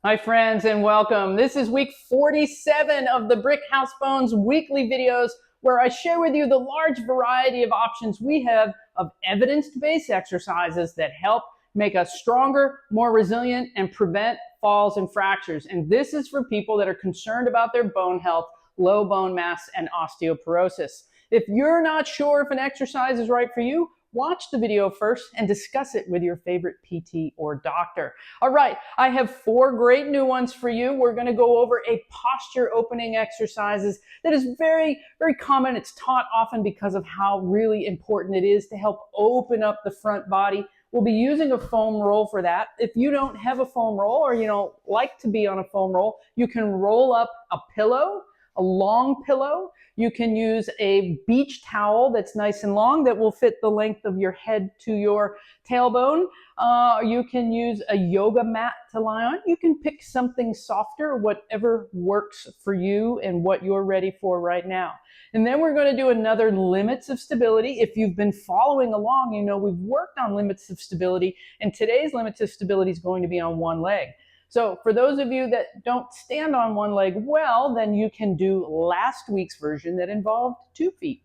Hi friends and welcome. This is week 47 of the Brick House Bones weekly videos where I share with you the large variety of options we have of evidence-based exercises that help make us stronger, more resilient, and prevent falls and fractures. And this is for people that are concerned about their bone health, low bone mass, and osteoporosis. If you're not sure if an exercise is right for you, watch the video first and discuss it with your favorite PT or doctor. All right, I have 4 great new ones for you. We're going to go over a posture opening exercises that is very, very common. It's taught often because of how really important it is to help open up the front body. We'll be using a foam roll for that. If you don't have a foam roll or you don't like to be on a foam roll, you can roll up a pillow, a long pillow. You can use a beach towel that's nice and long that will fit the length of your head to your tailbone. You can use a yoga mat to lie on. You can pick something softer, whatever works for you and what you're ready for right now. And then we're going to do another limits of stability. If you've been following along, you know we've worked on limits of stability, and today's limits of stability is going to be on one leg. So for those of you that don't stand on one leg well, then you can do last week's version that involved 2 feet.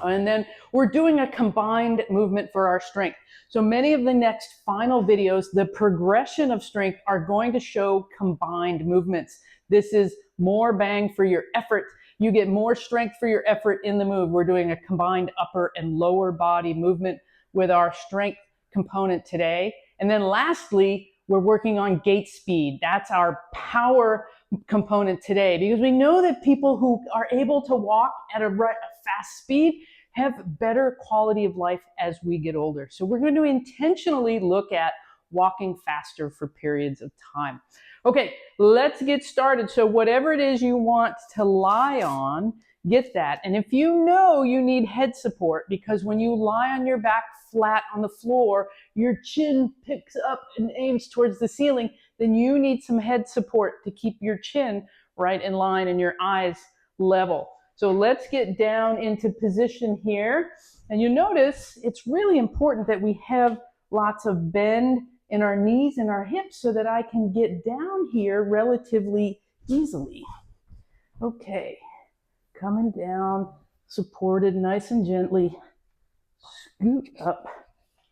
And then we're doing a combined movement for our strength. So many of the next final videos, the progression of strength are going to show combined movements. This is more bang for your effort. You get more strength for your effort in the move. We're doing a combined upper and lower body movement with our strength component today. And then lastly, we're working on gait speed. That's our power component today, because we know that people who are able to walk at a fast speed have better quality of life as we get older. So we're going to intentionally look at walking faster for periods of time. Okay, let's get started. So whatever it is you want to lie on, get that. And if you know you need head support, because when you lie on your back flat on the floor, your chin picks up and aims towards the ceiling, then you need some head support to keep your chin right in line and your eyes level. So let's get down into position here. And you notice it's really important that we have lots of bend in our knees and our hips so that I can get down here relatively easily. Okay, coming down, supported nice and gently. Scoot up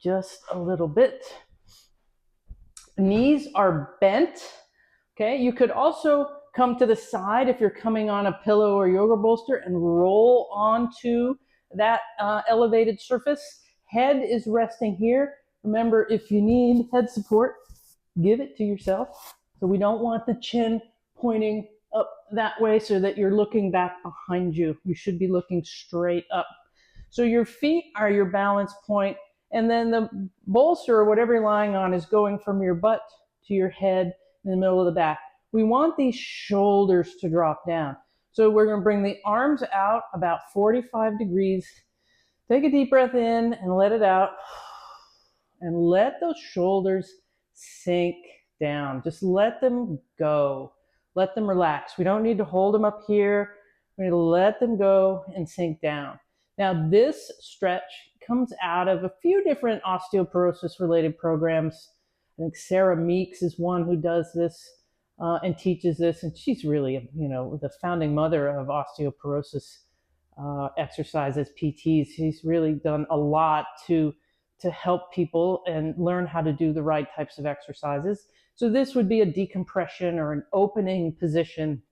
just a little bit. Knees are bent. Okay, you could also come to the side if you're coming on a pillow or yoga bolster and roll onto that elevated surface. Head is resting here. Remember, if you need head support, give it to yourself. So we don't want the chin pointing up that way so that you're looking back behind you. You should be looking straight up. So your feet are your balance point, and then the bolster or whatever you're lying on is going from your butt to your head in the middle of the back. We want these shoulders to drop down. So we're going to bring the arms out about 45 degrees. Take a deep breath in and let it out. And let those shoulders sink down. Just let them go. Let them relax. We don't need to hold them up here. We need to let them go and sink down. Now, this stretch comes out of a few different osteoporosis-related programs. I think Sarah Meeks is one who does this and teaches this, and she's really, the founding mother of osteoporosis exercises, PTs. She's really done a lot to help people and learn how to do the right types of exercises. So this would be a decompression or an opening position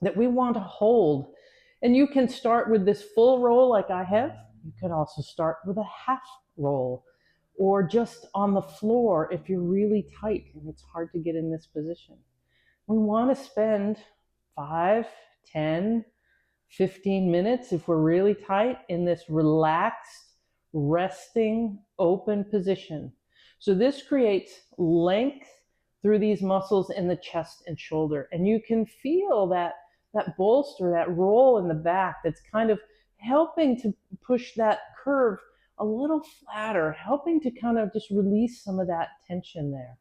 that we want to hold. And you can start with this full roll like I have. You can also start with a half roll or just on the floor if you're really tight and it's hard to get in this position. We want to spend 5, 10, 15 minutes if we're really tight in this relaxed, resting, open position. So this creates length through these muscles in the chest and shoulder. And you can feel that bolster, that roll in the back that's kind of helping to push that curve a little flatter, helping to kind of just release some of that tension there.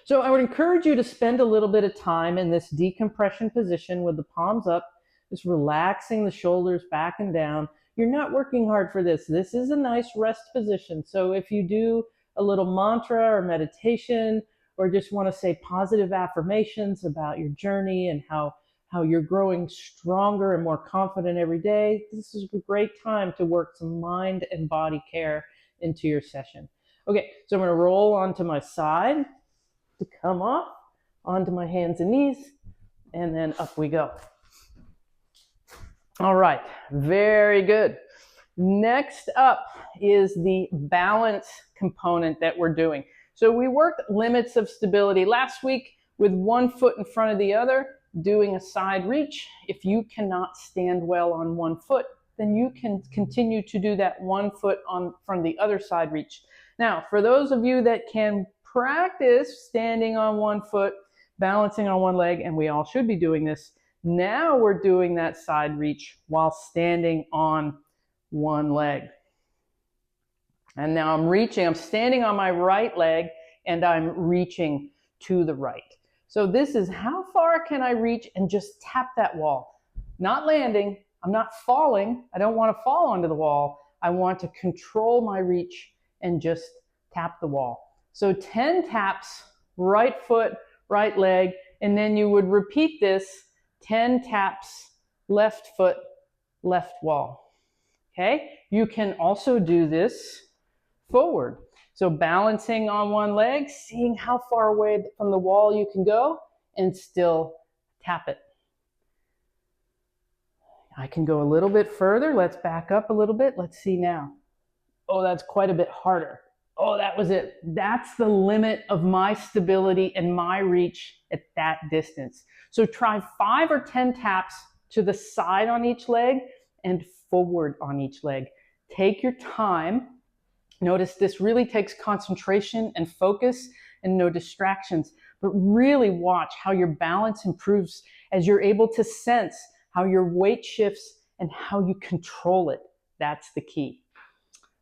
So I would encourage you to spend a little bit of time in this decompression position with the palms up, just relaxing the shoulders back and down. You're not working hard for this. This is a nice rest position. So if you do a little mantra or meditation or just want to say positive affirmations about your journey and how you're growing stronger and more confident every day, this is a great time to work some mind and body care into your session. Okay, so I'm going to roll onto my side to come off, onto my hands and knees, and then up we go. All right, very good. Next up is the balance component that we're doing. So we worked limits of stability last week with one foot in front of the other, doing a side reach. If you cannot stand well on one foot, then you can continue to do that one foot on from the other side reach. Now, for those of you that can practice standing on one foot, balancing on one leg, and we all should be doing this, now we're doing that side reach while standing on one leg. And now I'm standing on my right leg, and I'm reaching to the right. So this is how far can I reach and just tap that wall. Not landing, I'm not falling. I don't want to fall onto the wall. I want to control my reach and just tap the wall. So 10 taps, right foot, right leg, and then you would repeat this 10 taps, left foot, left wall. Okay? You can also do this forward. So balancing on one leg, seeing how far away from the wall you can go, and still tap it. I can go a little bit further. Let's back up a little bit. Let's see now. Oh, that's quite a bit harder. Oh, that was it. That's the limit of my stability and my reach at that distance. So try 5 or 10 taps to the side on each leg and forward on each leg. Take your time. Notice this really takes concentration and focus and no distractions, but really watch how your balance improves as you're able to sense how your weight shifts and how you control it. That's the key.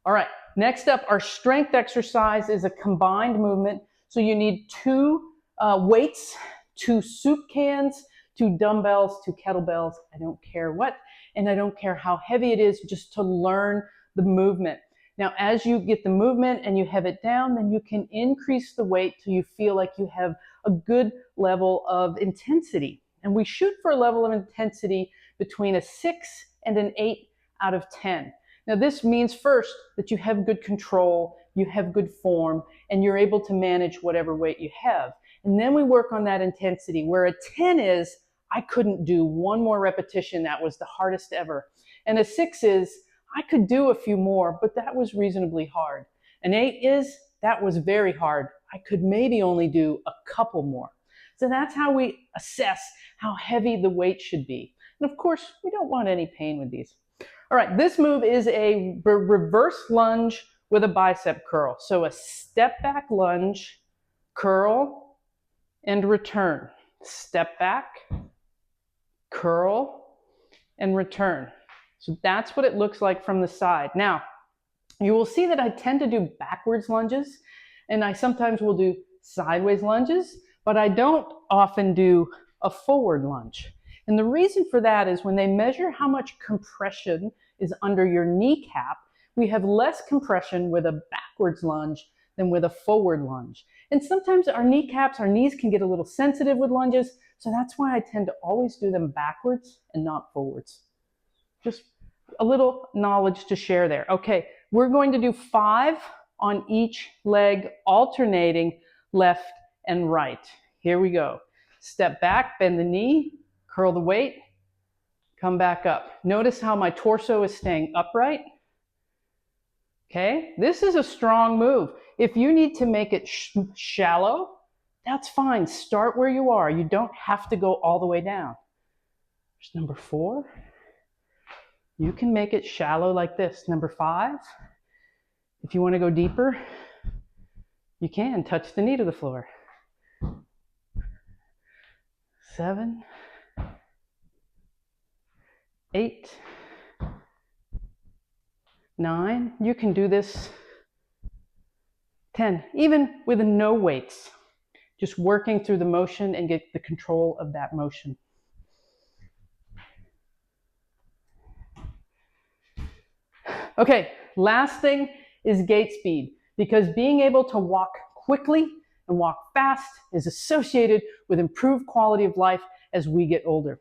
All right, next up, our strength exercise is a combined movement. So you need 2 weights, 2 soup cans, 2 dumbbells, 2 kettlebells. I don't care what, and I don't care how heavy it is, just to learn the movement. Now, as you get the movement and you have it down, then you can increase the weight till you feel like you have a good level of intensity. And we shoot for a level of intensity between a 6 and an 8 out of 10. Now, this means first that you have good control, you have good form, and you're able to manage whatever weight you have. And then we work on that intensity, where a 10 is, I couldn't do one more repetition, that was the hardest ever. And a 6 is, I could do a few more, but that was reasonably hard. An 8 is, that was very hard. I could maybe only do a couple more. So that's how we assess how heavy the weight should be. And of course, we don't want any pain with these. All right, this move is a reverse lunge with a bicep curl. So a step back lunge, curl, and return. Step back, curl, and return. So that's what it looks like from the side. Now, you will see that I tend to do backwards lunges, and I sometimes will do sideways lunges, but I don't often do a forward lunge. And the reason for that is when they measure how much compression is under your kneecap, we have less compression with a backwards lunge than with a forward lunge. And sometimes our kneecaps, our knees can get a little sensitive with lunges, so that's why I tend to always do them backwards and not forwards. Just a little knowledge to share there. Okay, we're going to do 5 on each leg, alternating left and right. Here we go. Step back, bend the knee, curl the weight, come back up. Notice how my torso is staying upright. Okay, this is a strong move. If you need to make it shallow, that's fine. Start where you are. You don't have to go all the way down. There's number 4. You can make it shallow like this. Number 5, if you want to go deeper, you can touch the knee to the floor. 7, 8, 9. You can do this 10, even with no weights. Just working through the motion and get the control of that motion. Okay, last thing is gait speed, because being able to walk quickly and walk fast is associated with improved quality of life as we get older.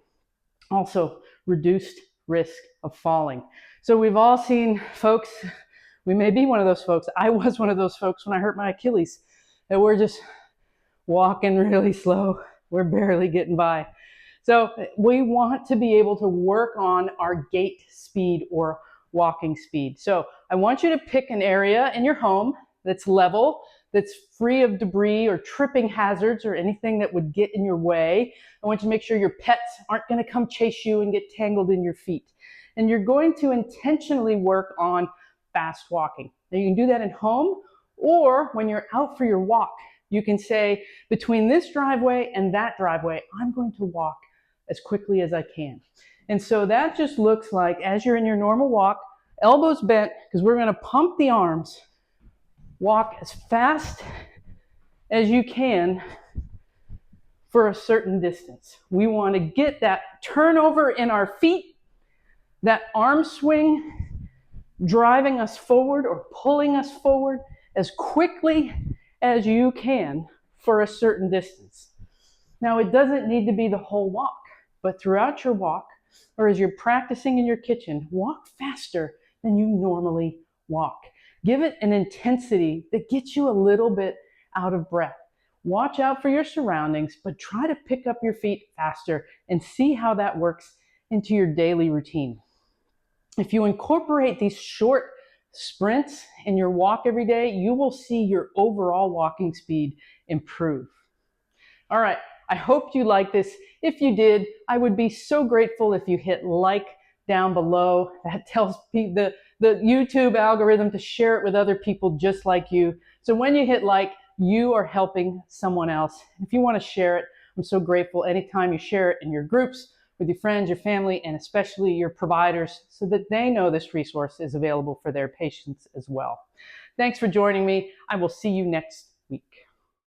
Also, reduced risk of falling. So we've all seen folks, we may be one of those folks. I was one of those folks when I hurt my Achilles, that we're just walking really slow. We're barely getting by. So we want to be able to work on our gait speed or walking speed. So I want you to pick an area in your home that's level, that's free of debris or tripping hazards or anything that would get in your way. I want you to make sure your pets aren't going to come chase you and get tangled in your feet. And you're going to intentionally work on fast walking. Now you can do that at home, or when you're out for your walk, you can say, between this driveway and that driveway, I'm going to walk as quickly as I can. And so that just looks like, as you're in your normal walk, elbows bent, because we're going to pump the arms, walk as fast as you can for a certain distance. We want to get that turnover in our feet, that arm swing driving us forward or pulling us forward as quickly as you can for a certain distance. Now, it doesn't need to be the whole walk, but throughout your walk, or as you're practicing in your kitchen, walk faster than you normally walk. Give it an intensity that gets you a little bit out of breath. Watch out for your surroundings, but try to pick up your feet faster and see how that works into your daily routine. If you incorporate these short sprints in your walk every day, you will see your overall walking speed improve. All right, I hope you like this. If you did, I would be so grateful if you hit like down below. That tells the YouTube algorithm to share it with other people just like you. So when you hit like, you are helping someone else. If you want to share it, I'm so grateful anytime you share it in your groups, with your friends, your family, and especially your providers, so that they know this resource is available for their patients as well. Thanks for joining me. I will see you next week.